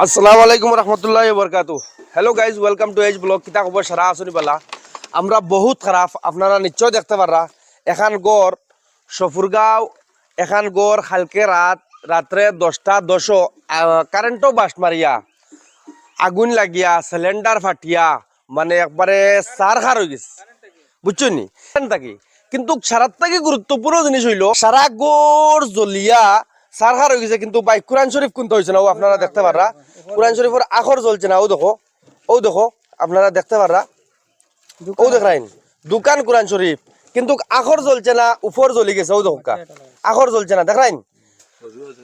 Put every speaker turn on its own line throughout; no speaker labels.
আসসালামু আলাইকুম রহমতুল্লাহি বরকাতু। Hello guys, welcome to edge blog. কিতা খবর সারা আসনি পালা? আমরা বহুত খারাপ, আপনারা নিশ্চয় দেখতে পারা। এখান গড় সফুরগাঁও, এখান গড় হালকে রাত্রে 10:10 কারেন্টও বাস্ট মারিয়া, আগুন লাগিয়া, সিলিন্ডার ফাটিয়া, মানে একবারে সার খার হয়ে গেছে, বুঝছো নি? থাকি কিন্তু সারার থেকে গুরুত্বপূর্ণ জিনিস হইলো সারা গড় জ্বলিয়া সারখার হয়ে গেছে, কিন্তু ভাই কোরআন শরীফ কিন্তু হয়েছে না। ও আপনারা দেখতে পাররা কোরআন শরীফের আখর জ্বলছে না। ও দেখো আপনারা দেখতে পাররা, ও দেখাইন দোকান কোরআন শরীফ, কিন্তু আখর জ্বলছে না, উপর জ্বলি গেছে। ও দেখো আখর জ্বলছে না, দেখাইন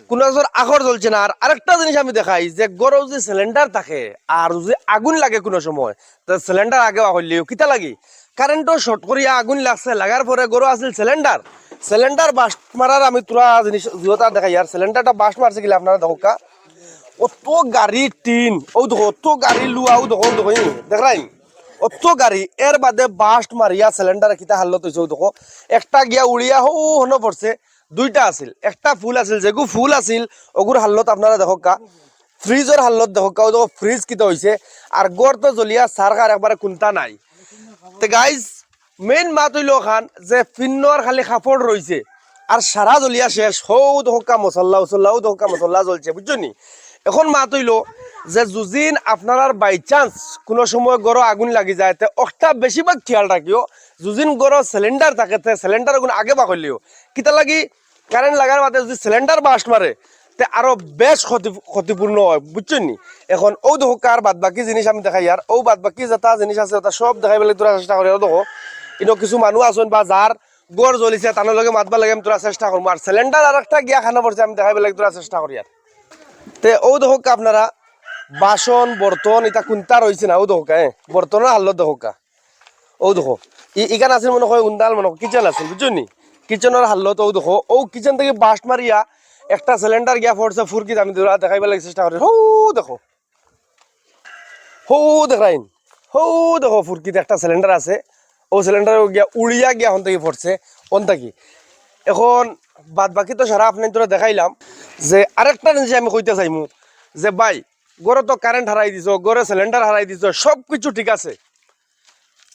কোন আখর জ্বলছে না। আর আরেকটা জিনিস আমি দেখাই যে গরম যে সিলিন্ডার থাকে আর যে আগুন লাগে কোনো সময়, তো সিলিন্ডার আগে হইলেও কিতা লাগি কারেন্টও শর্ট করিয়া আগুন লাগছে, লাগার পরে গরু আসল সিলিন্ডার বাস্ট মারার আমি তোরা জিনিস জিওতা দেখাই। আর সিলিন্ডারটা বাস্ট মারছে গেলে আপনারা দেখো অত গাড়ি টিন, ও দেখো অত গাড়ি লুয়া, ও দেখো দেখাই অত গাড়ি এর বাদে বাস্ট মারিয়া সিলিন্ডার কিতা হাল্লত হয়েছে। ও দেখো একটা গিয়া উড়িয়া হন পড়ছে, দুইটা আছিল, একটা ফুল আছিল, যেগু ফুল আছিল ওগুর হাল্লত আপনারা দেখো ফ্রিজের হাল্লত দেখো ও দেখো ফ্রিজ কিতা হয়েছে। আর গড় তো জ্বলিয়া সারকার একবারে কোনটা নাই। তো গাইজ মেইন মাত হইল খান যে ফিন্নর খালি কাপড় রয়েছে আর সারা জ্বলিয়া শেষ। হৌকা মশলা উসল্লাও দহকা মশলা জ্বলছে, বুঝছো নি? এখন মাত হইল যে যুজিন আপনার বাই চান্স কোনো সময় গড় আগুন লাগি যায়, তে একটা বেশিরভাগ খেয়াল রাখিও যুজিন গড় সিলিন্ডার থাকে, সিলিন্ডার গুণ আগে বাকলিও কিতা লাগি কারেন্ট লাগার বাদে যদি সিলিন্ডার বাস্ট মারে তে আরো বেশ ক্ষতিপূর্ণ হয়, বুঝছেন নি? এখন ও দেখো কার বাদ বাকি জিনিস আমি দেখাই। আর ও বাদ বাকি যেটা জিনিস আছে ওটা সব দেখাই পেলে তোরা চেষ্টা করি। দেখো ইনো কিছু মানুষ আছেন বা যার গড় জ্বলিছে তার লগে মাতবা লাগে আমি তোরা চেষ্টা করবো। আর সিলিন্ডার আর একটা গিয়া খানা পড়ছে আমি দেখাই পেলে তোরা চেষ্টা করি। আর তে ও দেখো আপনারা বাসন বর্তন এটা কোনটা রয়েছে না, ও দেখো বর্তনের হাল্লত দেখো ও দেখো ইখান আছে মনে হয় উন্দাল মনে কিচেন আছে, বুঝছো নি? কিচেনের হাল্লত ও দেখো ও কিচেন থেকে বাস্ট মারিয়া একটা সিলিন্ডার গিয়া পড়ছে ফুরকিত আমি দেখাইবার লাগে চেষ্টা করি। দেখো দেখাইন দেখো ফুরকিতে একটা সিলিন্ডার আছে, ও সিলিন্ডার গিয়া উড়িয়া গিয়া হন থেকে পড়ছে অন থাকি। এখন বাদ বাকি তো সারা আপনি তোরা দেখাইলাম। যে আরেকটা জিনিস আমি কইতে চাইমু যে ভাই গড়ে তো কারেন্ট হারাই দিছ, গড়ে সিলিন্ডার হারাই দিছ, সব কিছু ঠিক আছে,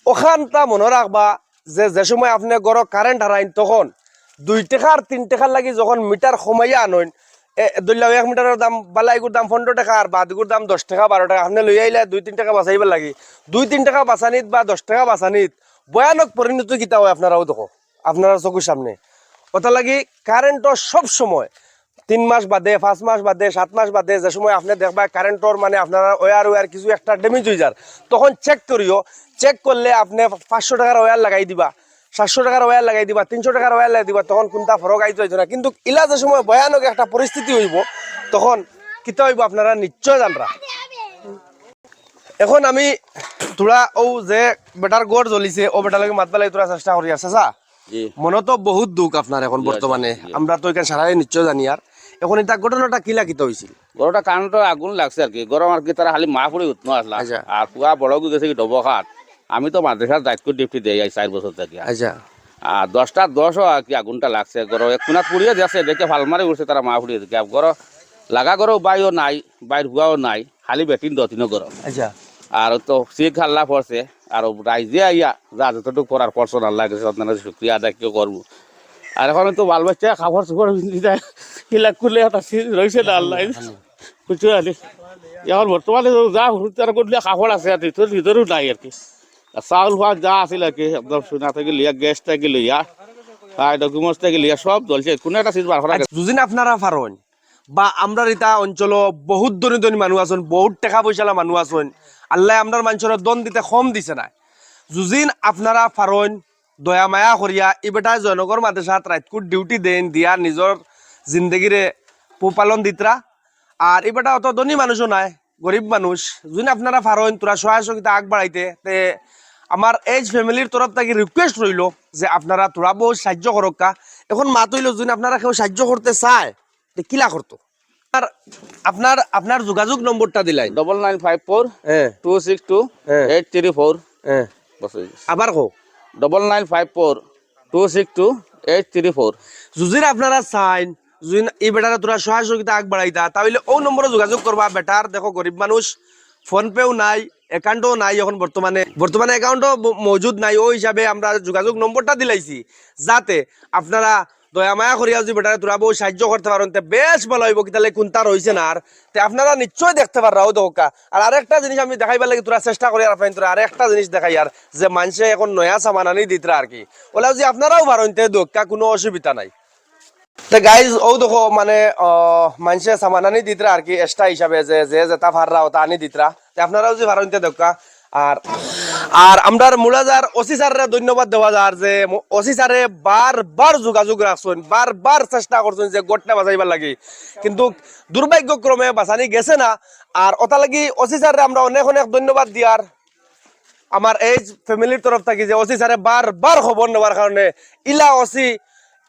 ওখানটা মনে রাখবা যে সময় আপনি গড় কারেন্ট হারাইন তখন 2 টাকা আর 3 টাকার লাগি যখন মিটার কমাইয়া আনইন, ধরলাম 1 মিটারের দাম বালাইগুর দাম 15 টাকা আর বাদগুর দাম 10 টাকা 12 টাকা, আপনি লই আইলে 2-3 টাকা বাঁচাইবার লাগি 2-3 টাকা বাঁচানিত বা 10 টাকা বাঁচানিত ভয়ানক পরিণতি কিতা হয় আপনারাও দেখো আপনারা চোখের সামনে। ওটা লাগি কারেন্টর সব সময় 3 মাস বাদে 5 মাস বাদে 7 মাস বাদে যে সময় আপনি দেখবা কারেন্টর মানে আপনার ওয়ার কিছু একটা ড্যামেজ হয়ে যার, তখন চেক করিও। চেক করলে আপনি 500 টাকার ওয়্যার লাগাই দিবা, 700 টাকার ওয়্যার লাগাই দিবা, 300 টাকার ওয়্যার লাগাই দিবা, তখন কোনটা ফরক আইতে হইতো না। কিন্তু ইলা যে সময় ভয়ানক একটা পরিস্থিতি হইব তখন কিতা হইব আপনারা নিশ্চয় জানরা। এখন আমি তোরা ও যে বেটার গড় জ্বলিছে ও বেটার লাগে মাতবা লাগে তোরা চেষ্টা করি আছে মনে তো বহুত দুঃখ আপনার এখন বর্তমানে, আমরা তো এখানে সারাই নিশ্চয় জানি। আর এখন এটা ঘটনাটা কি লাগিত হয়েছিল?
গরুটা কারেন্ট আগুন লাগছে আর কি, গরম আর কি তারা খালি মা পড়ে উঠনো আসলা। আর পুয়া বড় গেছে কি ডবখাট। আমি তো মাদ্রাসার দায়িত্ব ডিউটি দিয়ে যাই 4 বছর থেকে।
আচ্ছা,
আর 10:10 আর কি আগুনটা লাগছে, গরম এক কোনাত পুড়িয়ে যাচ্ছে, দেখে ভাল মারি উঠছে তারা মা পুড়িয়ে দিকে। গরম লাগা গরম বাইও নাই, বাইর হুয়াও নাই, খালি বেটিন দতিনও গরম।
আচ্ছা,
আর তো শিখ হাল্লা পড়ছে আর রাইজে আইয়া যা যতটুকু করার পড়ছন আল্লাহ গেছে আপনারা শুক্রিয়া আদায় কেউ করবো। আর এখন তো বাল বাচ্চা খাবার চুপড় হিলাক করলে একটা রয়েছে না আল্লাহ বুঝতে পারি। এখন বর্তমানে যা তারা করলে খাবার আছে আর ভিতর ভিতরেও নাই আর কি। চাউল ফাল যা আছিল আর কি একদম সোনা থেকে লিয়া, গ্যাস থেকে লিয়া, ডকুমেন্টস থেকে লিয়া সব চলছে, কোনো একটা চিজ বার করা গেছে।
যদিন আপনারা পারেন বা আমরা এটা অঞ্চল বহুত ধনী ধনী মানুষ আছেন, বহুত টাকা পয়সালা মানুষ আছেন, আল্লাহ আপনার মানুষের দন দিতে কম দিছে না। যদিন আপনারা পারেন দয়া মায়া করিয়া এবেটা জয়নগর মাদ্রাসাত রাতকুট ডিউটি দেন দিয়া নিজের জিন্দগিরে পোপালন দিতরা। আর এবেটা অত ধনী মানুষও নাই, গরিব মানুষ। যদি আপনারা পারেন তোরা সহায় সহযোগিতা আগবাড়াইতে, তে আমার এজ ফ্যামিলির তরফ থেকে রিকোয়েস্ট রইল যে আপনারা তোরা বহু সাহায্য করক্কা। এখন মাত হইল যদি আপনারা কেউ সাহায্য করতে চায় কিলা করতো? আর আপনার আপনার যোগাযোগ নম্বরটা দিলাই
9954
হ্যাঁ
262
হ্যাঁ
834।
হ্যাঁ আবার কো
9954 262 834।
যদি আপনারা চাইন যদি এই বেটারে তোরা সহায় সহযোগিতা আগবাড়াইতা তাহলে ও নম্বরে যোগাযোগ করবা। বেটার দেখো গরিব মানুষ, ফোন পেও নাই, অ্যাকাউন্টও নাই, এখন বর্তমানে অ্যাকাউন্টও মজুদ নাই। ওই হিসাবে আমরা যোগাযোগ নম্বরটা দিলাইছি, যাতে আপনারা দয়া মায়া করিয়া যদি বেটারে তোরা বউ সাহায্য করতে পারেন তে বেশ ভালো হইব। কি তাহলে কোনটা রয়েছে না আর তে আপনারা নিশ্চয় দেখতে পাররাও দোকা। আর আরেকটা জিনিস আমি দেখাইবার লাগে তোরা চেষ্টা করি আর আপনার তোরা আরেকটা জিনিস দেখাই আর যে মানুষে এখন নয়া সামান আনি দিতরা আর কি, ওলা যে আপনারাও পারেন তে দোকা, কোনো অসুবিধা নাই। তো গাইজ ও দেখো মানে মানুষে সামান আনি দিতরা আর কি, এক্সট্রা হিসাবে যে যে যেটা ভাড়া ওটা আনি দিতরা, আপনারাও যে ভাড়া নিতে দোকা। আর আর আমরা মুলাজার ওসি স্যারের ধন্যবাদ দেওয়া যার যে ওসি স্যারে বারবার যোগাযোগ রাখছেন, বারবার চেষ্টা করছেন যে গোটটা বাঁচাইবার লাগে, কিন্তু দুর্ভাগ্যক্রমে বাঁচানি গেছে না। আর ওটা লাগি ওসি স্যারে আমরা অনেক অনেক ধন্যবাদ দিয়ার আমার এই ফ্যামিলির তরফ থেকে, যে ওসি স্যারে বারবার খবর নেওয়ার কারণে ইলা ওসি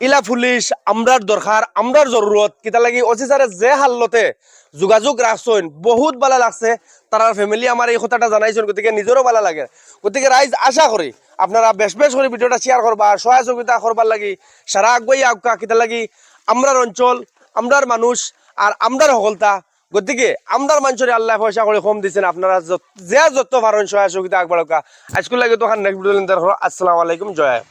ইলা পুলিশ আমরার দরকার, আমরার জরুরত। কিতা লাগি ওসি স্যারে যে হাল্লতে যোগাযোগ রাখছেন বহুত ভালো লাগছে, তার ফ্যামিলি আমার এই কথাটা জানাইছেন, গতিকে নিজেরও ভালো লাগে। গতিকে রাইজ আশা করি আপনারা বেশ বেশ করে ভিডিওটা শেয়ার করবা, সহায় সহযোগিতা করবার লাগি সারা আগুয়াই আগুকা। কিতা লাগি আমরার অঞ্চল, আমরার মানুষ আর আমরার সকলতা, গতিকে আমরার মানুষের আল্লাহ পয়সা করে কম দিচ্ছেন, আপনারা যে যত পারেন সহায় সহযোগিতা আগবাড়কা। আজকে লাগে তো নেক্সট ভিডিও। আসসালামু আলাইকুম, জয়।